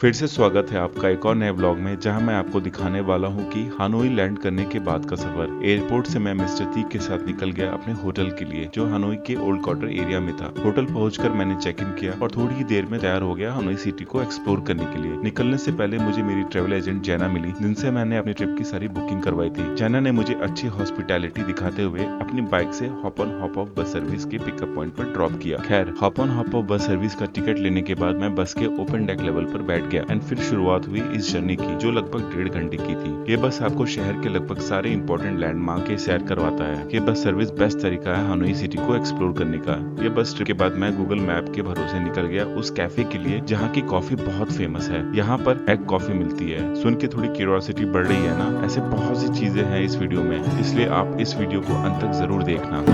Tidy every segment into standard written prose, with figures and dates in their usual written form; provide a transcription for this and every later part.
फिर से स्वागत है आपका एक और नए ब्लॉग में, जहां मैं आपको दिखाने वाला हूं कि हानोई लैंड करने के बाद का सफर। एयरपोर्ट से मैं मिस्टर टी के साथ निकल गया अपने होटल के लिए, जो हानोई के ओल्ड क्वार्टर एरिया में था। होटल पहुंचकर मैंने चेक इन किया और थोड़ी ही देर में तैयार हो गया हानोई सिटी को एक्सप्लोर करने के लिए। निकलने से पहले मुझे मेरी ट्रेवल एजेंट जैना मिली, जिनसे मैंने अपनी ट्रिप की सारी बुकिंग करवाई थी। जैना ने मुझे अच्छी हॉस्पिटैलिटी दिखाते हुए अपनी बाइक से hop on hop off bus service के पिकअप पॉइंट पर ड्रॉप किया। खैर, hop on hop off bus service का टिकट लेने के बाद मैं बस के ओपन डेक लेवल पर बैठ गया एंड फिर शुरुआत हुई इस जर्नी की, जो लगभग 1.5 घंटे की थी। ये बस आपको शहर के लगभग सारे इंपॉर्टेंट लैंडमार्क के सैर करवाता है। ये बस सर्विस बेस्ट तरीका है हानोई सिटी को एक्सप्लोर करने का। ये बस ट्रिप के बाद मैं गूगल मैप के भरोसे निकल गया उस कैफे के लिए, जहाँ की कॉफी बहुत फेमस है। यहाँ पर एग कॉफी मिलती है। सुन के थोड़ी क्यूरियोसिटी बढ़ रही है ना? ऐसे बहुत सी चीजें हैं इस वीडियो में, इसलिए आप इस वीडियो को अंत तक जरूर देखना।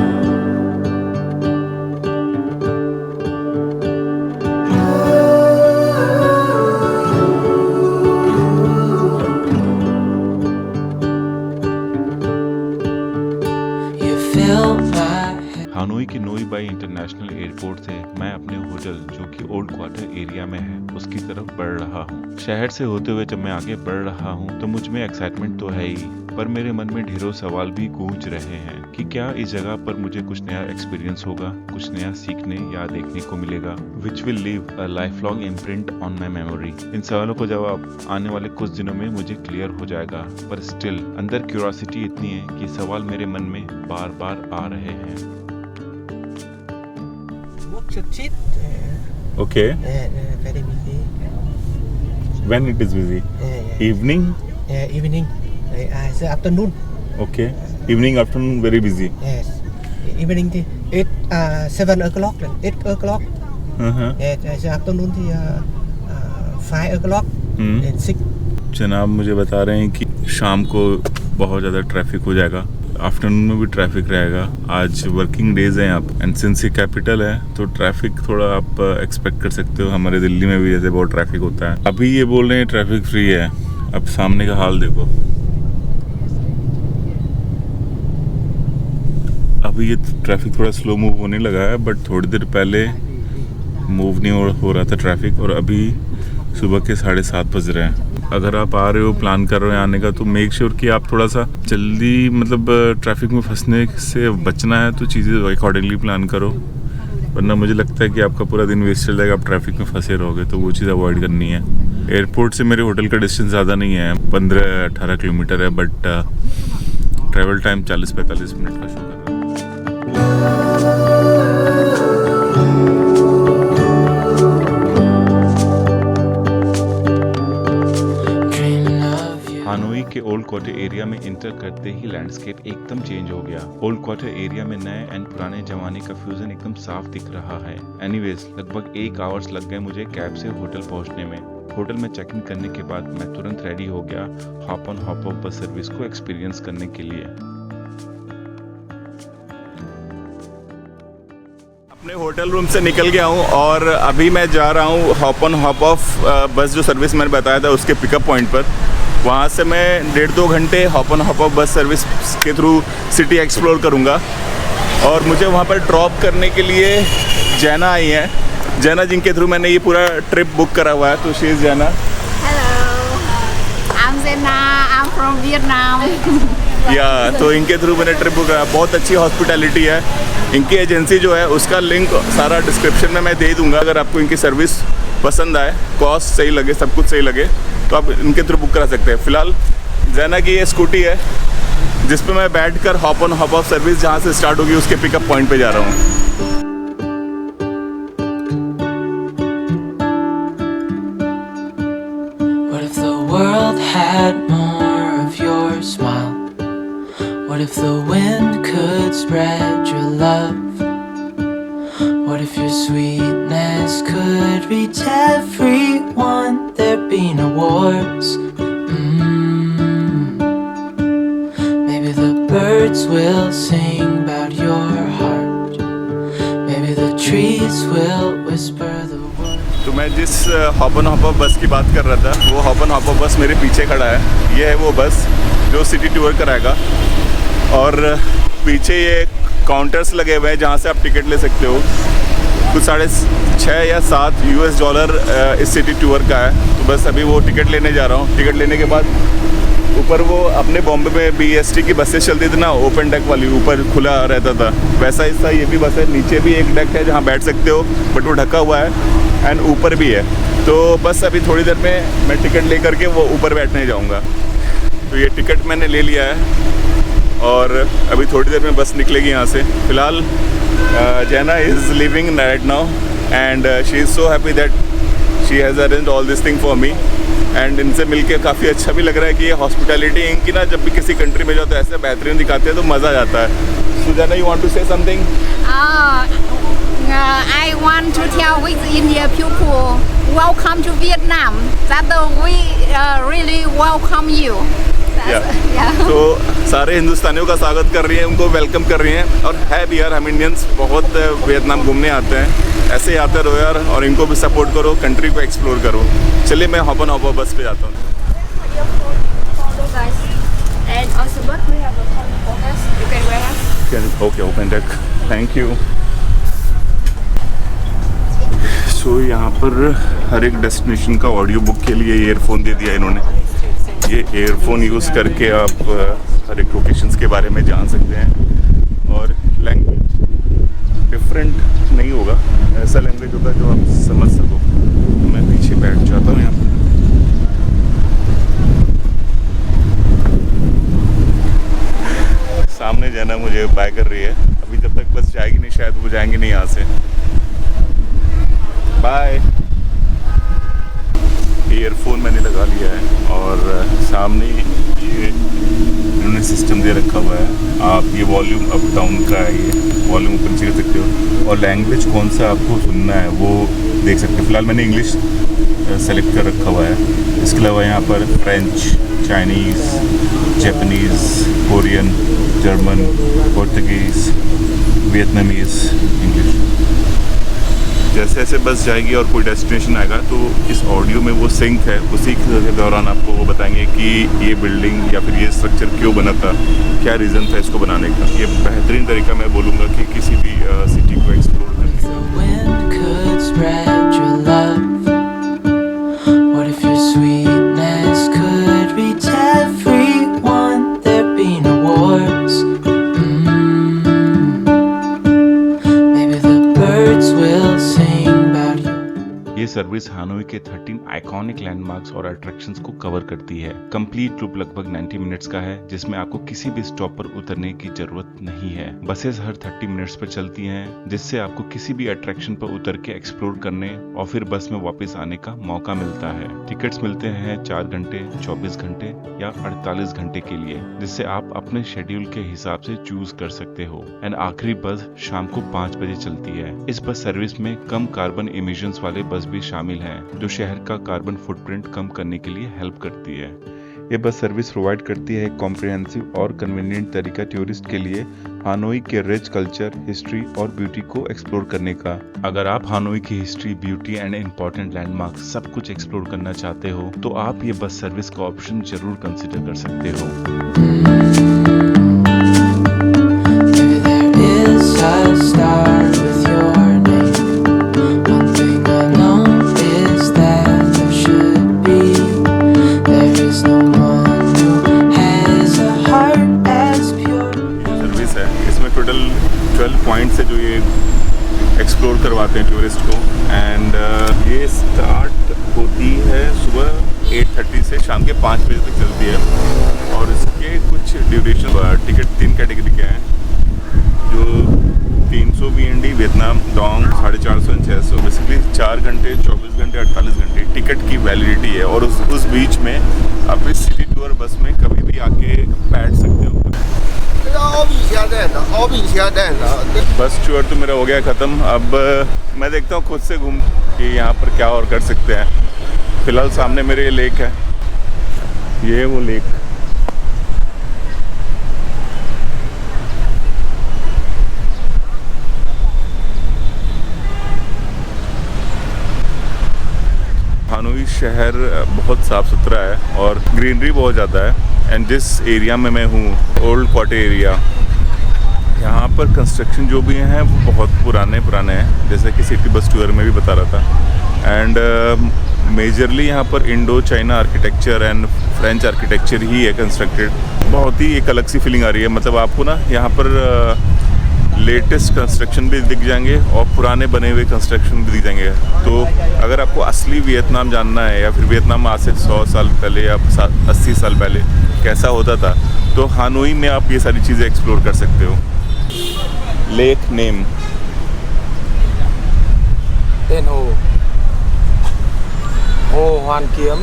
हानोई के नोई बाई इंटरनेशनल एयरपोर्ट से मैं अपने होटल, जो कि ओल्ड क्वार्टर एरिया में है, उसकी तरफ बढ़ रहा हूँ। शहर से होते हुए जब मैं आगे बढ़ रहा हूँ तो मुझ में एक्साइटमेंट तो है ही, पर मेरे मन में ढेरों सवाल भी गूंज रहे हैं कि क्या इस जगह पर मुझे कुछ नया एक्सपीरियंस होगा, कुछ नया सीखने या देखने को मिलेगा, which will leave a life long imprint on my memory. इन सवालों को जवाब आने वाले कुछ दिनों में मुझे क्लियर हो जाएगा, पर स्टिल अंदर क्यूरियोसिटी इतनी है कि सवाल मेरे मन में बार बार आ रहे हैं। Okay. Very busy. When it is busy? Evening? Evening. It's afternoon. Okay. Evening, afternoon, very busy. Yes. Evening thì 7 o'clock, 8 o'clock. Yes. Afternoon thì 5 o'clock and 6. जनाब मुझे बता रहे हैं कि शाम को बहुत ज़्यादा ट्रैफिक हो जाएगा, आफ्टरनून में भी ट्रैफिक रहेगा। आज वर्किंग डेज हैं यहाँ पर, एंड सिंस ये कैपिटल है तो ट्रैफिक थोड़ा आप एक्सपेक्ट कर सकते हो। हमारे दिल्ली में भी जैसे बहुत ट्रैफिक होता है। अभी ये बोल रहे हैं ट्रैफिक फ्री है, अब सामने का हाल देखो। अभी ये ट्रैफिक थोड़ा स्लो मूव होने लगा है, बट थोड़ी देर पहले मूव नहीं हो रहा था ट्रैफिक, और अभी सुबह के 7:30 बज रहे हैं। अगर आप आ रहे हो, प्लान कर रहे हो आने का, तो मेक श्योर कि आप थोड़ा सा जल्दी, मतलब ट्रैफिक में फंसने से बचना है तो चीज़ें अकॉर्डिंगली प्लान करो, वरना मुझे लगता है कि आपका पूरा दिन वेस्ट चल जाएगा, आप ट्रैफिक में फंसे रहोगे। तो वो चीज़ अवॉइड करनी है। एयरपोर्ट से मेरे होटल का डिस्टेंस ज़्यादा नहीं है, 15-18 किलोमीटर है, बट ट्रैवल टाइम 40-45 मिनट का शो कर रहा है। हानोई के ओल्ड क्वार्टर एरिया में इंटर करते ही लैंडस्केप एकदम चेंज हो गया। ओल्ड क्वार्टर एरिया में नए एंड पुराने जमाने का फ्यूजन एकदम साफ दिख रहा है। एनीवेज, लगभग 1 आवर्स लग गए मुझे कैब से होटल पहुंचने में। होटल में चेक इन करने के बाद मैं तुरंत रेडी हो गया hop on hop off bus service को एक्सपीरियंस करने के लिए। अपने होटल रूम से निकल गया हूँ और अभी मैं जा रहा हूँ हॉप ऑन हॉप ऑफ बस जो सर्विस मैंने बताया था उसके पिकअप पॉइंट पर। वहाँ से मैं 1.5-2 घंटे hop on hop off bus service के थ्रू सिटी एक्सप्लोर करूँगा, और मुझे वहाँ पर ड्रॉप करने के लिए जैना आई हैं। जैना, जिनके थ्रू मैंने ये पूरा ट्रिप बुक करा हुआ है। तो शी इज़ जैना। Hello, I'm Zena. I'm from Vietnam. या तो इनके थ्रू मैंने ट्रिप बुक करा। बहुत अच्छी हॉस्पिटैलिटी है। इनकी एजेंसी जो है उसका लिंक सारा डिस्क्रिप्शन में मैं दे दूंगा। अगर आपको इनकी सर्विस पसंद आए, कॉस्ट सही लगे, सब कुछ सही लगे, तो आप इनके थ्रू बुक करा सकते हैं। फ़िलहाल जैना की ये स्कूटी है जिस पे मैं बैठकर hop on hop off service जहाँ से स्टार्ट होगी उसके पिकअप पॉइंट पे जा रहा हूँ। What if the wind could spread your love? What if your sweetness could reach everyone? There'd be no wars. Maybe the birds will sing about your heart. Maybe the trees will whisper the words. तो मैं जिस hop on hop off बस की बात कर रहा था, वो हॉप ऑन हॉप ऑफ बस मेरे पीछे खड़ा है। ये है वो बस जो सिटी टूर कराएगा, और पीछे ये काउंटर्स लगे हुए हैं जहाँ से आप टिकट ले सकते हो। कुछ $6.5 या $7 इस सिटी टूर का है। तो बस अभी वो टिकट लेने जा रहा हूँ। टिकट लेने के बाद ऊपर वो अपने बॉम्बे में BEST की बसें चलती थी ना, ओपन डेक वाली, ऊपर खुला रहता था, वैसा हिस्सा ये भी बस है। नीचे भी एक डेक है जहाँ बैठ सकते हो, बट वो ढका हुआ है, एंड ऊपर भी है। तो बस अभी थोड़ी देर में मैं टिकट ले करके वो ऊपर बैठने जाऊँगा। तो ये टिकट मैंने ले लिया है और अभी थोड़ी देर में बस निकलेगी यहाँ से। फ़िलहाल जैना is living right now and she is so happy that she has arranged all this thing for me. And इनसे मिलके काफ़ी अच्छा भी लग रहा है कि ये हॉस्पिटैलिटी इनकी ना, जब भी किसी कंट्री में जाओ तो ऐसे बेहतरीन दिखाते हैं तो मज़ा आ जाता है। Sujana, you want to say something? I want to tell with India people, welcome to Vietnam. That we really welcome you. तो सारे हिंदुस्तानियों का स्वागत कर रही हैं, उनको वेलकम कर रही हैं। और है भी यार, हम इंडियंस बहुत वियतनाम घूमने आते हैं, ऐसे ही आते रहो यार, और इनको भी सपोर्ट करो, कंट्री को एक्सप्लोर करो। चलिए मैं हॉप ऑन बस पे जाता हूँ। Okay, open deck, thank you. So यहाँ पर हर एक डेस्टिनेशन का ऑडियो बुक के लिए ईयरफोन दे दिया इन्होंने। ये ईयरफोन यूज़ करके आप हर एक लोकेशंस के बारे में जान सकते हैं, और लैंग्वेज डिफरेंट नहीं होगा, ऐसा लैंग्वेज होगा जो आप समझ सको। तो मैं पीछे बैठ जाता हूँ यहाँ पर। सामने जाना मुझे बाय कर रही है, अभी जब तक बस जाएगी नहीं, शायद वो जाएंगे नहीं यहाँ से। बाय। ईयरफोन मैंने लगा लिया है और सामने ये इन्होंने सिस्टम दे रखा हुआ है। आप ये वॉल्यूम अप डाउन का है, ये वॉल्यूम ऊपर नीचे कर सकते हो, और लैंग्वेज कौन सा आपको सुनना है वो देख सकते हो। फिलहाल मैंने इंग्लिश सेलेक्ट कर रखा हुआ है। इसके अलावा यहाँ पर French, Chinese, Japanese, Korean, German, Portuguese, Vietnamese, English. जैसे जैसे बस जाएगी और कोई डेस्टिनेशन आएगा तो इस ऑडियो में वो सिंक है, उसी के दौरान आपको वो बताएंगे कि ये बिल्डिंग या फिर ये स्ट्रक्चर क्यों बना था, क्या रीज़न था इसको बनाने का। ये बेहतरीन तरीका मैं बोलूँगा कि किसी भी सिटी को एक्सप्लोर करने सर्विस हानोई के 13 आइकॉनिक लैंडमार्क्स और अट्रैक्शंस को कवर करती है। कंप्लीट लूप लगभग 90 मिनट्स का है, जिसमें आपको किसी भी स्टॉप पर उतरने की जरूरत नहीं है। बसेस हर 30 मिनट्स पर चलती हैं, जिससे आपको किसी भी अट्रैक्शन पर उतर के एक्सप्लोर करने और फिर बस में वापस आने का मौका मिलता है। टिकट्स मिलते हैं 4 घंटे, 24 घंटे या 48 घंटे के लिए, जिससे आप अपने शेड्यूल के हिसाब से चूज कर सकते हो। एंड आखिरी बस शाम को 5 बजे चलती है। इस बस सर्विस में कम कार्बन इमिशंस वाले बस भी शामिल हैं, जो शहर का कार्बन फुटप्रिंट कम करने के लिए हेल्प करती है। ये बस सर्विस प्रोवाइड करती है एक कॉम्प्रिहेंसिव और कन्वीनियंट तरीका टूरिस्ट के लिए हानोई के रिच कल्चर, हिस्ट्री और ब्यूटी को एक्सप्लोर करने का। अगर आप हानोई की history, beauty and important landmark सब कुछ एक्सप्लोर करना चाहते हो तो आप ये बस सर्विस का ऑप्शन जरूर कंसिडर कर सकते हो। टोटल 12 पॉइंट्स है जो ये एक्सप्लोर करवाते हैं टूरिस्ट को। एंड ये स्टार्ट होती है सुबह 8:30 से शाम के 5 बजे तक चलती है, और इसके कुछ ड्यूरेशन टिकट 3 कैटेगरी के हैं, जो 300 VND वियतनाम डोंग, 450 और 600। बेसिकली 4 घंटे, 24 घंटे, 48 घंटे टिकट की वैलिडिटी है, और उस बीच में आप इस सिटी टूर बस में कभी भी आके बैठ सकते हो। बस टूर तो मेरा हो गया ख़त्म। अब मैं देखता हूँ खुद से घूम कि यहाँ पर क्या और कर सकते हैं। फिलहाल सामने मेरे ये लेक है, ये वो लेक। हानोई शहर बहुत साफ़ सुथरा है और ग्रीनरी बहुत ज़्यादा है। एंड जिस एरिया में मैं हूँ, ओल्ड क्वार्टर एरिया, यहाँ पर कंस्ट्रक्शन जो भी हैं वो बहुत पुराने हैं, जैसे कि सिटी बस टूर में भी बता रहा था। एंड मेजरली यहाँ पर Indo China architecture and French architecture ही है कंस्ट्रक्टेड। बहुत ही एक अलग सी फीलिंग आ रही है, मतलब आपको ना यहाँ पर लेटेस्ट कंस्ट्रक्शन भी दिख जाएंगे और पुराने बने हुए कंस्ट्रक्शन भी दिख जाएंगे। तो अगर आपको असली वियतनाम जानना है या फिर वियतनाम आज से 100 साल पहले या 80 साल पहले कैसा होता था, तो हानोई में आप ये सारी चीज़ें एक्सप्लोर कर सकते हो। Lake name tên hồ Hoàn Kiếm।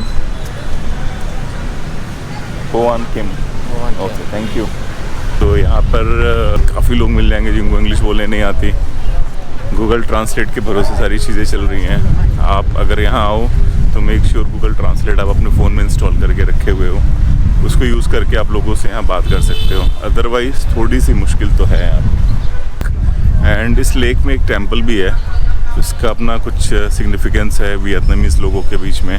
होआन Kim, okay thank you. तो यहाँ पर काफ़ी लोग मिल जाएंगे जिनको इंग्लिश बोलने नहीं आती। गूगल ट्रांसलेट के भरोसे सारी चीज़ें चल रही हैं। आप अगर यहाँ आओ तो मेक श्योर गूगल ट्रांसलेट आप अपने फ़ोन में इंस्टॉल करके रखे हुए हो, उसको यूज़ करके आप लोगों से यहाँ बात कर सकते हो। अदरवाइज़ थोड़ी सी मुश्किल तो है यहाँ। एंड इस लेक में एक टेम्पल भी है, उसका अपना कुछ सिग्निफिकेंस है वियतनामीज़ लोगों के बीच में।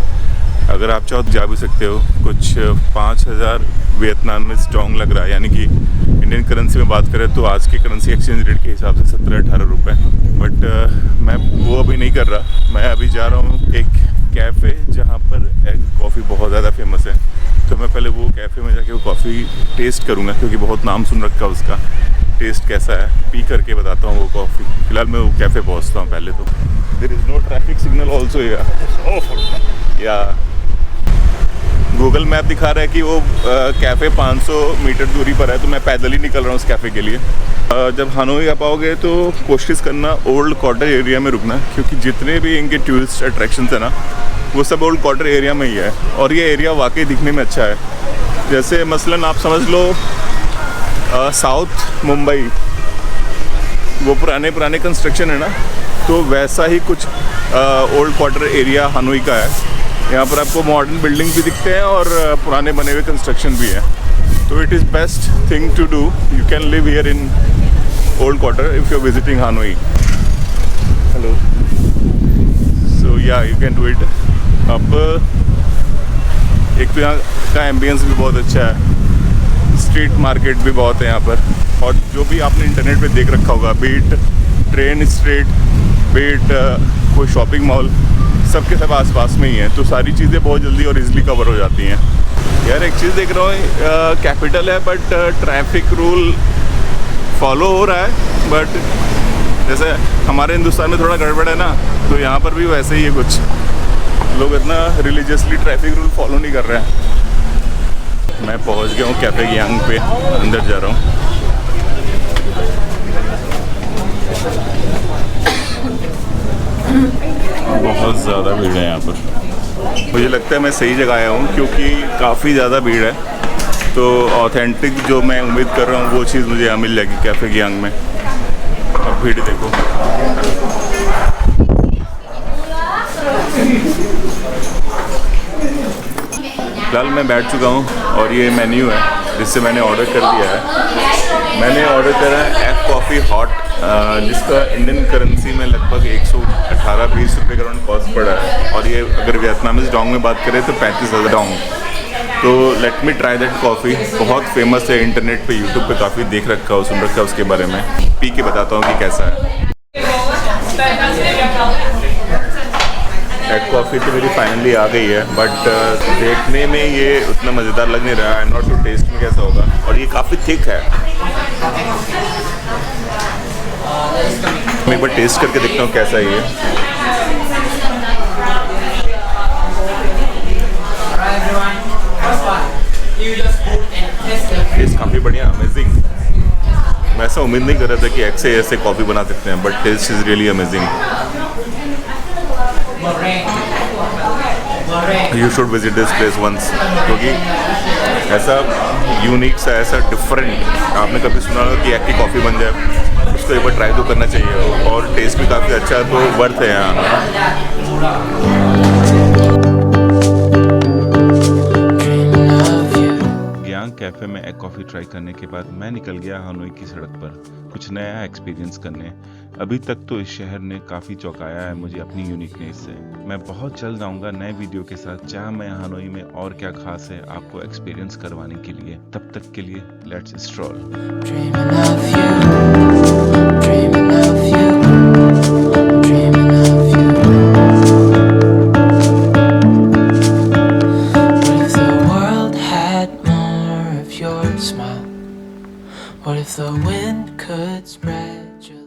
अगर आप चाहो तो जा भी सकते हो। कुछ 5000 वियतनाम में स्ट्रॉन्ग लग रहा है, यानी कि इंडियन करेंसी में बात करें तो आज की करेंसी एक्सचेंज रेट के हिसाब से 17-18 रुपये। बट मैं वो अभी नहीं कर रहा। मैं अभी जा रहा हूँ एक कैफ़े जहाँ पर एग कॉफ़ी बहुत ज़्यादा फेमस है। तो मैं पहले वो कैफ़े में जाके वो कॉफ़ी टेस्ट करूँगा, क्योंकि बहुत नाम सुन रखा है उसका। टेस्ट कैसा है पी करके बताता हूँ वो कॉफ़ी। फिलहाल मैं वो कैफ़े पहुँचता हूँ पहले तो। There is no traffic signal also या गूगल मैप दिखा रहा है कि वो कैफ़े 500 मीटर दूरी पर है, तो मैं पैदल ही निकल रहा हूँ उस कैफ़े के लिए। जब हानोई आ पाओगे तो कोशिश करना ओल्ड क्वार्टर एरिया में रुकना, क्योंकि जितने भी इनके टूरिस्ट अट्रैक्शंस हैं ना वो सब ओल्ड क्वार्टर एरिया में ही है। और ये एरिया वाकई दिखने में अच्छा है। जैसे मसलन आप समझ लो साउथ मुंबई, वो पुराने कंस्ट्रक्शन है ना, तो वैसा ही कुछ ओल्ड क्वार्टर एरिया हानोई का है। यहाँ पर आपको मॉडर्न बिल्डिंग भी दिखते हैं और पुराने बने हुए कंस्ट्रक्शन भी हैं। तो it is best thing to do. You can live here in old quarter if you are visiting Hanoi. Hello, so yeah you can do it. अब एक तो यहाँ का एम्बियंस भी बहुत अच्छा है, स्ट्रीट मार्केट भी बहुत है यहाँ पर। और जो भी आपने इंटरनेट पे देख रखा होगा, बीट ट्रेन स्ट्रीट, बीट कोई शॉपिंग मॉल, सबके सब आसपास में ही है। तो सारी चीज़ें बहुत जल्दी और इजीली कवर हो जाती हैं। यार एक चीज़ देख रहा हूँ, कैपिटल है बट ट्रैफिक रूल फॉलो हो रहा है। बट जैसे हमारे हिंदुस्तान में थोड़ा गड़बड़ है ना, तो यहाँ पर भी वैसे ही है। कुछ लोग इतना रिलीजियसली ट्रैफिक रूल फॉलो नहीं कर रहे हैं। मैं पहुँच गया हूँ कैफ़े गियांग पे, अंदर जा रहा हूँ। बहुत ज़्यादा भीड़ है यहाँ पर। मुझे लगता है मैं सही जगह आया हूँ, क्योंकि काफ़ी ज़्यादा भीड़ है। तो ऑथेंटिक जो मैं उम्मीद कर रहा हूँ वो चीज़ मुझे यहाँ मिल जाएगी कैफ़े गियांग में। अब भीड़ देखो। फिलहाल मैं बैठ चुका हूँ और ये मेन्यू है जिससे मैंने ऑर्डर कर दिया है। मैंने ऑर्डर करा है एग कॉफ़ी हॉट, जिसका इंडियन करेंसी में लगभग 118-20 रुपये का अराउंड कॉस्ट पड़ा है। और ये अगर वियतनामीज डोंग में बात करें तो 35,000 डोंग। तो let me try that coffee. बहुत फेमस है, इंटरनेट पे यूट्यूब पे काफ़ी देख रखा हो, सुन रखा है उसके बारे में। पी के बताता हूँ कि कैसा है। एग कॉफ़ी तो मेरी फाइनली आ गई है, बट देखने में ये उतना मज़ेदार लग नहीं रहा है। नॉट टू टेस्ट में कैसा होगा। और ये काफ़ी थिक है। मैं एक बार टेस्ट करके देखता हूँ कैसा है ये। टेस्ट काफ़ी बढ़िया, अमेजिंग। मैं ऐसा उम्मीद नहीं कर रहा था कि एग से ऐसे कॉफ़ी बना सकते हैं, but taste is really amazing. You should visit this place once, क्योंकि ऐसा यूनिक सा, ऐसा डिफरेंट आपने कभी सुना हो कि एग की कॉफ़ी बन जाए, उसको एक बार ट्राई तो करना चाहिए। और टेस्ट भी काफ़ी अच्छा है, तो वर्थ है यहाँ। कैफ़े में एग कॉफ़ी ट्राई करने के बाद मैं निकल गया हानोई की सड़क पर कुछ नया एक्सपीरियंस करने। अभी तक तो इस शहर ने काफ़ी चौंकाया है मुझे अपनी यूनिकनेस से। मैं बहुत जल्द आऊँगा नए वीडियो के साथ, जहाँ मैं हानोई में और क्या खास है आपको एक्सपीरियंस करवाने के लिए। तब तक के लिए let's stroll. smile? What if the wind could spread your